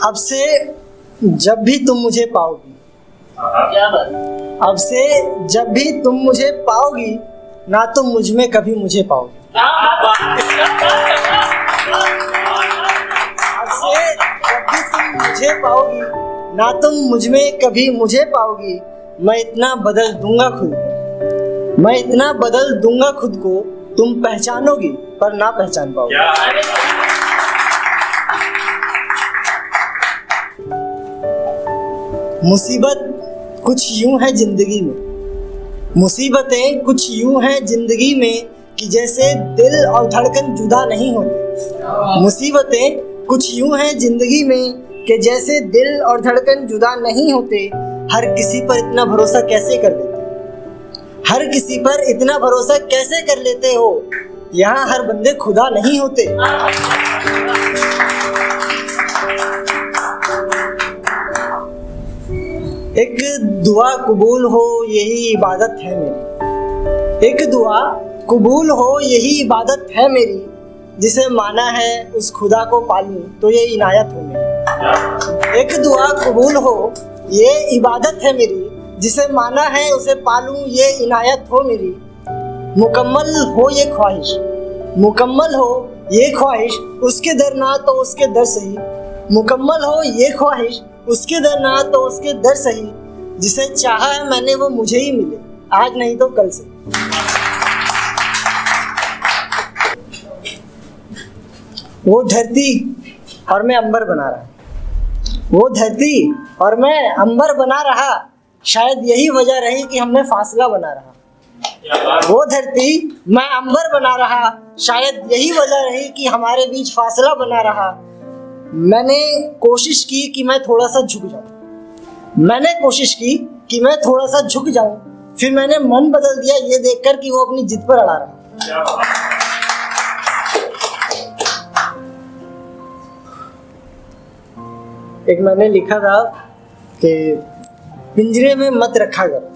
अब से जब भी तुम मुझे पाओगी, क्या बात। अब से जब भी तुम मुझे पाओगी, ना तुम मुझ में कभी मुझे पाओगी। अब से जब भी तुम मुझे पाओगी, ना तुम मुझ में कभी मुझे पाओगी। मैं इतना बदल दूंगा खुद को, मैं इतना बदल दूंगा खुद को, तुम पहचानोगी पर ना पहचान पाओगी। मुसीबत कुछ यूं है जिंदगी में, मुसीबतें कुछ यूं हैं जिंदगी में कि जैसे दिल और धड़कन जुदा नहीं होते। मुसीबतें कुछ यूं हैं जिंदगी में कि जैसे दिल और धड़कन जुदा नहीं होते। हर किसी पर इतना भरोसा कैसे कर लेते हो? हर किसी पर इतना भरोसा कैसे कर लेते हो? यहाँ हर बंदे खुदा नहीं होते। एक दुआ कबूल हो यही इबादत है मेरी, एक दुआ कबूल हो यही इबादत है मेरी। जिसे माना है उस खुदा को पालूं तो ये इनायत हो मेरी। एक दुआ कबूल हो ये इबादत है मेरी, जिसे माना है उसे पालूं ये इनायत हो मेरी। मुकम्मल हो ये ख्वाहिश, मुकम्मल हो ये ख्वाहिश, उसके दर ना तो उसके दर सही। मुकम्मल हो ये ख्वाहिश, उसके दर ना तो उसके दर सही। जिसे चाहा है मैंने वो मुझे ही मिले, आज नहीं तो कल से। वो धरती और मैं अंबर बना रहा, वो धरती और मैं अंबर बना रहा, शायद यही वजह रही कि हमने फासला बना रहा। वो धरती मैं अंबर बना रहा, शायद यही वजह रही कि हमारे बीच फासला बना रहा। मैंने कोशिश की कि मैं थोड़ा सा झुक जाऊं, मैंने कोशिश की कि मैं थोड़ा सा झुक जाऊं, फिर मैंने मन बदल दिया ये देखकर कि वो अपनी जिद पर अड़ा रहा। एक मैंने लिखा था कि पिंजरे में मत रखा करो,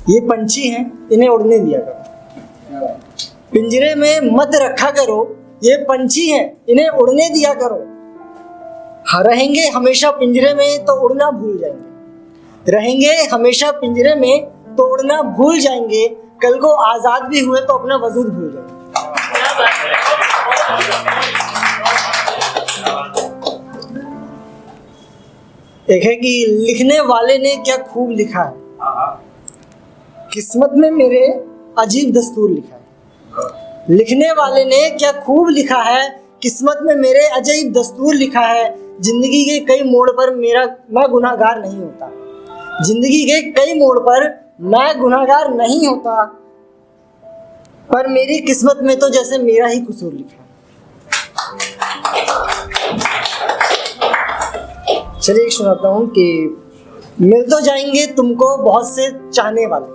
ये पंछी हैं इन्हें उड़ने दिया करो। पिंजरे में मत रखा करो, ये पंछी हैं इन्हें उड़ने दिया करो। रहेंगे हमेशा पिंजरे में तो उड़ना भूल जाएंगे, रहेंगे हमेशा पिंजरे में तो उड़ना भूल जाएंगे। कल को आजाद भी हुए तो अपना वजूद भूल जाएंगे। एक है कि लिखने वाले ने क्या खूब लिखा है, किस्मत में मेरे अजीब दस्तूर लिखा है। लिखने वाले ने क्या खूब लिखा है, किस्मत में मेरे अजीब दस्तूर लिखा है। जिंदगी के कई मोड़ पर मैं गुनाहगार नहीं होता, जिंदगी के कई मोड़ पर मैं गुनाहगार नहीं होता, पर मेरी किस्मत में तो जैसे मेरा ही कसूर लिखा है। चलिए एक सुनाता हूँ कि मिल तो जाएंगे तुमको बहुत से चाहने वाले,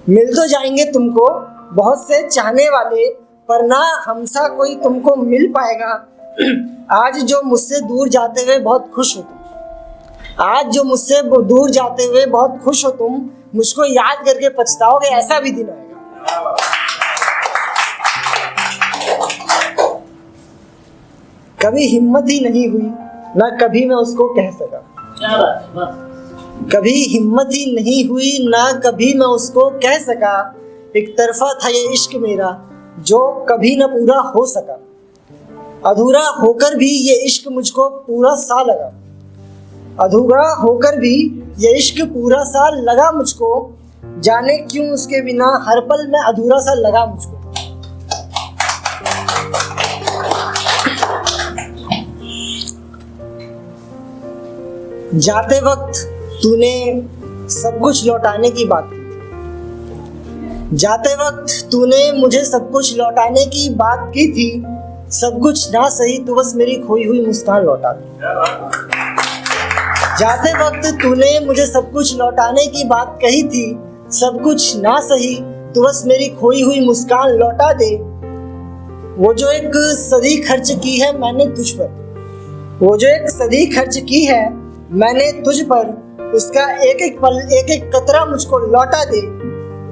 मिल तो जाएंगे तुमको बहुत से चाहने वाले, पर ना हमसा कोई तुमको मिल पाएगा। आज जो मुझसे दूर जाते हुए बहुत खुश हो तुम, आज जो मुझसे दूर जाते हुए बहुत खुश हो तुम, मुझको याद करके पछताओगे ऐसा भी दिन आएगा। कभी हिम्मत ही नहीं हुई ना कभी मैं उसको कह सका, कभी हिम्मत ही नहीं हुई ना कभी मैं उसको कह सका। एक तरफा था ये इश्क मेरा जो कभी न पूरा हो सका, अधूरा होकर भी ये इश्क मुझको पूरा सा लगा, अधूरा होकर भी ये इश्क पूरा सा लगा मुझको। जाने क्यों उसके बिना हर पल में अधूरा सा लगा मुझको। जाते वक्त तूने सब कुछ लौटाने की बात की, जाते वक्त तूने मुझे सब कुछ लौटाने की बात की थी। सब कुछ ना सही तो बस मेरी खोई हुई मुस्कान लौटा दी। जाते वक्त तूने मुझे सब कुछ लौटाने की बात कही थी, सब कुछ ना सही तो बस मेरी खोई हुई मुस्कान लौटा दे। वो जो एक सदी खर्च की है मैंने तुझ पर, वो जो एक सदी खर्च की है मैंने तुझ पर, उसका एक एक पल एक एक कतरा मुझको लौटा दे।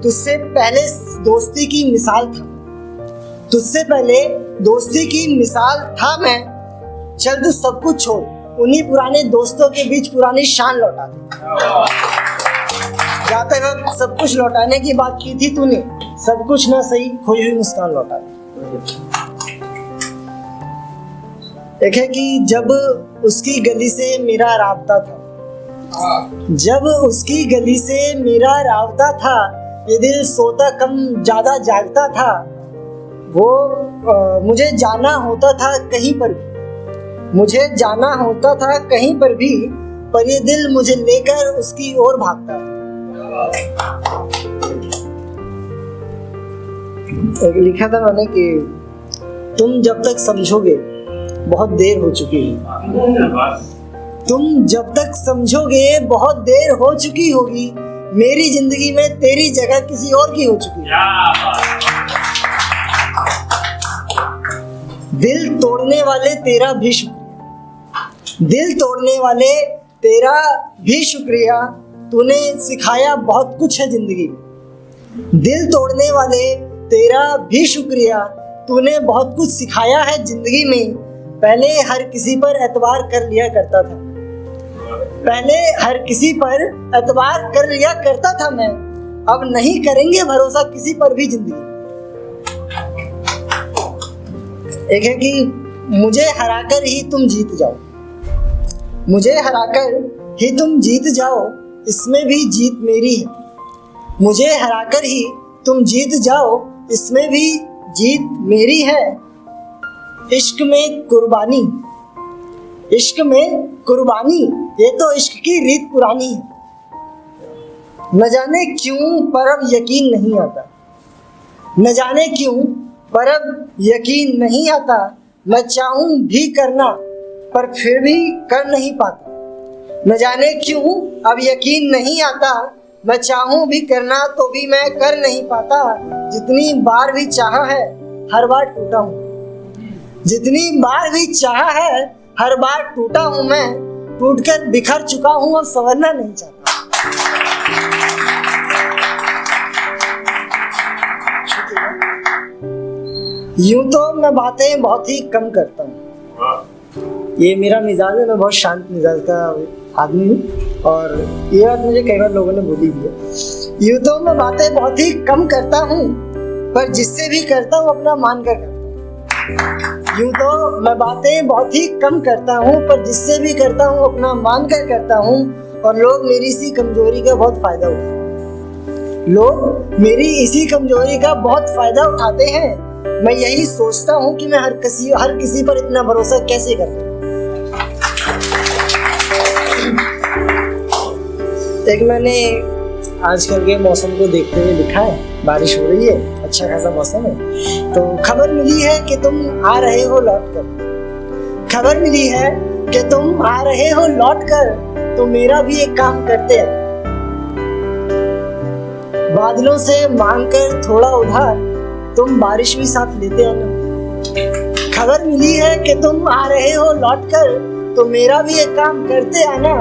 तुझसे पहले दोस्ती की मिसाल था, तुझसे पहले दोस्ती की मिसाल था मैं। चल तू सब कुछ छोड़, उन्हीं पुराने दोस्तों के बीच पुरानी शान लौटा दे। जाते वक्त सब कुछ लौटाने की बात की थी तूने, सब कुछ ना सही खोई हुई मुस्कान लौटा दे। एक है कि जब उसकी गली से मेरा राबता था, जब उसकी गली से मेरा राबता था, ये दिल सोता कम ज्यादा जागता था। वो मुझे जाना होता था कहीं पर भी, मुझे जाना होता था कहीं पर भी, पर ये दिल मुझे लेकर उसकी ओर भागता था। एक लिखा था मैंने कि तुम जब तक समझोगे बहुत देर हो चुकी है, तुम जब तक समझोगे बहुत देर हो चुकी होगी, मेरी जिंदगी में तेरी जगह किसी और की हो चुकी है। दिल तोड़ने वाले तेरा भी शुक्रिया, दिल तोड़ने वाले तेरा भी शुक्रिया, तूने सिखाया बहुत कुछ है जिंदगी में। दिल तोड़ने वाले तेरा भी शुक्रिया, तूने बहुत कुछ सिखाया है जिंदगी में। पहले हर किसी पर एतबार कर लिया करता था, पहले हर किसी पर एतबार कर लिया करता था मैं, अब नहीं करेंगे भरोसा किसी पर भी जिंदगी। एक है कि मुझे हराकर ही तुम जीत जाओ, मुझे हराकर ही तुम जीत जाओ, इसमें भी जीत मेरी है। मुझे हराकर ही तुम जीत जाओ, इसमें भी जीत मेरी है। इश्क में कुर्बानी, इश्क में कुर्बानी, ये तो इश्क की रीत पुरानी है। न जाने क्यों पर अब यकीन नहीं आता, न जाने क्यों पर अब यकीन नहीं आता। मैं चाहूं भी करना पर फिर भी कर नहीं पाता। न जाने क्यों अब यकीन नहीं आता, मैं चाहूं भी करना तो भी मैं कर नहीं पाता। जितनी बार भी चाहा है हर बार टूटा हूँ, जितनी बार भी चाहा है हर बार टूटा हूँ मैं। टूटकर बिखर चुका हूँ, अब संवरना नहीं चाहता। यूं तो मैं बातें बहुत ही कम करता हूँ, ये मेरा मिजाज है, मैं बहुत शांत मिजाज का आदमी हूँ और ये बात मुझे कई बार लोगों ने बोली भी है। यूं तो मैं बातें बहुत ही कम करता हूँ, पर जिससे भी करता हूँ अपना मान कर करता हूँ। यूं तो मैं बातें बहुत ही कम करता हूँ, पर जिससे भी करता हूँ अपना मान कर करता हूँ। और लोग मेरी इसी कमजोरी का बहुत फायदा उठाते हैं, लोग मेरी इसी कमजोरी का बहुत फायदा उठाते हैं। मैं यही सोचता हूँ कि मैं हर किसी पर इतना भरोसा कैसे कर दूँ। एक मैंने आजकल के मौसम को देखते हुए लिखा है, बारिश हो रही है, अच्छा खासा मौसम है, तो खबर मिली है कि तुम आ रहे हो लौट कर। खबर मिली है कि तुम आ रहे हो लौट कर, तो मेरा भी एक काम करते हैं, बादलों से मांग कर थोड़ा उधार, तुम बारिश भी साथ लेते आना। खबर मिली है कि तुम आ रहे हो लौट कर, तो मेरा भी एक काम करते आना,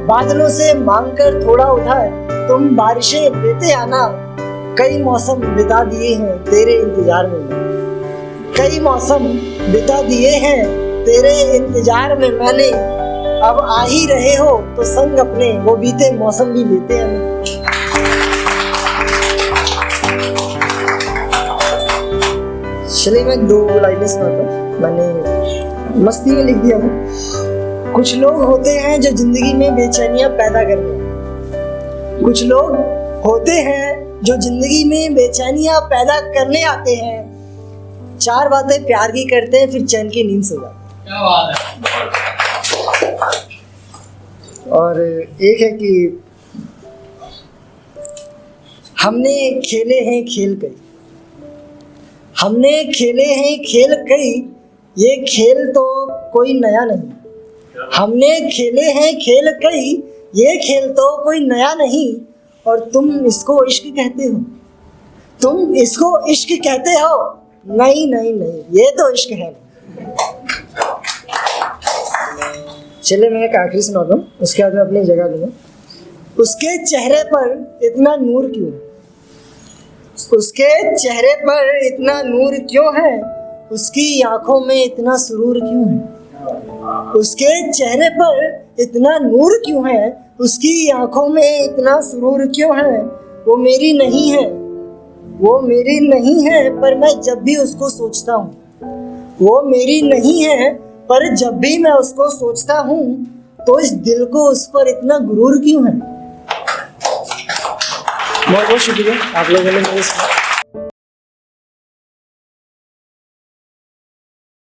बादलों से मांग कर थोड़ा उधार, तुम बारिशें लेते आना। कई मौसम बिता दिए हैं तेरे इंतजार में, कई मौसम बिता दिए हैं तेरे इंतजार में मैंने। अब आ ही रहे हो तो संग अपने वो बीते मौसम भी लेते आना। चलिए मैं दो लाइनें सुनाता हूँ, मैंने मस्ती में लिख दिया हूँ। कुछ लोग होते हैं जो जिंदगी में बेचैनियां पैदा करते हैं, कुछ लोग होते हैं जो जिंदगी में बेचैनियां पैदा करने आते हैं। चार बातें प्यार की करते हैं, फिर चैन की नींद सो जाते हैं। क्या बात है। और एक है कि हमने खेले हैं खेल कई, हमने खेले हैं खेल कई, ये खेल तो कोई नया नहीं। हमने खेले हैं खेल कई, ये खेल तो कोई नया नहीं। और तुम इसको इश्क कहते हो, तुम इसको इश्क कहते हो। नहीं नहीं नहीं, ये तो इश्क है। चलिए मैं एक आखिरी सुनाता हूँ, उसके बाद मैं अपनी जगह लूँगा। उसके चेहरे पर इतना नूर क्यों है, उसके चेहरे पर इतना नूर क्यों है, उसकी आंखों में इतना सुरूर क्यों है। उसके चेहरे पर इतना नूर क्यों है, उसकी आंखों में इतना सुरूर क्यों है। वो मेरी नहीं है, वो मेरी नहीं है, पर मैं जब भी उसको सोचता हूँ, वो मेरी नहीं है, पर जब भी मैं उसको सोचता हूँ, तो इस दिल को उस पर इतना गुरूर क्यों है। बहुत बहुत शुक्रिया आप लोगों ने मुझे सुना।